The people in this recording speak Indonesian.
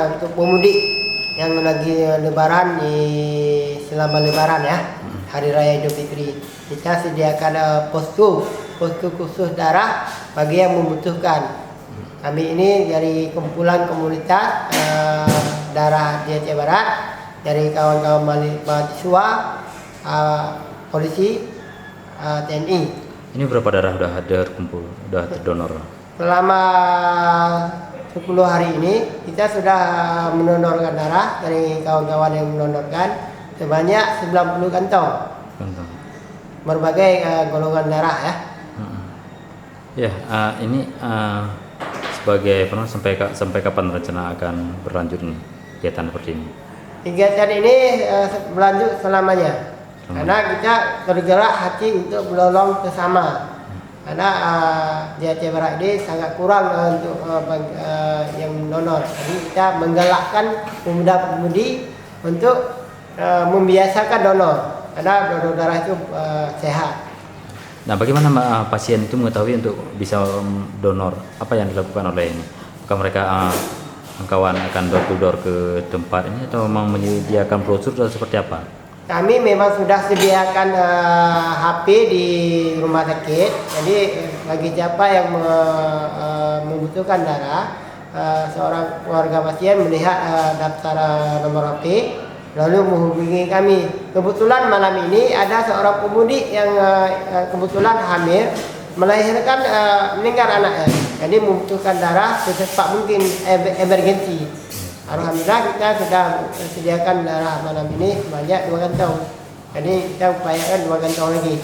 Untuk pemudik yang lagi lebaran selama lebaran ya, Hari Raya Idul Fitri, kita sediakan posko khusus darah bagi yang membutuhkan. Kami ini dari kumpulan komunitas darah di Aceh Barat, dari kawan-kawan mahasiswa, polisi, TNI. Ini berapa darah udah terkumpul, udah terdonor? Selama 10 hari ini kita sudah mendonorkan darah dari kawan-kawan yang mendonorkan sebanyak 90 kantong. Berbagai golongan darah ya. Ya, ini sebagai sampai kapan rencana akan berlanjut nih kegiatan seperti ini? Kegiatan ini berlanjut selamanya. Karena kita tergerak hati untuk menolong sesama. Karena di Aceh Barat ini sangat kurang untuk yang donor. Jadi kita menggalakkan pemuda-pemudi untuk membiasakan donor. Karena donor darah itu sehat. Nah, bagaimana pasien itu mengetahui untuk bisa donor? Apa yang dilakukan oleh ini? Apakah mereka kawan akan door to door ke tempat ini atau memang menyediakan brosur atau seperti apa? Kami memang sudah sediakan HP di rumah sakit. Jadi bagi siapa yang membutuhkan darah, seorang keluarga pasien melihat daftar nomor HP, lalu menghubungi kami. Kebetulan malam ini ada seorang pemudik yang kebetulan hamil, melahirkan meninggal anaknya. Jadi membutuhkan darah secepat mungkin, emergensi. Alhamdulillah kita sudah sediakan darah malam ini sebanyak 2 kantong. Jadi kita upayakan 2 kantong lagi.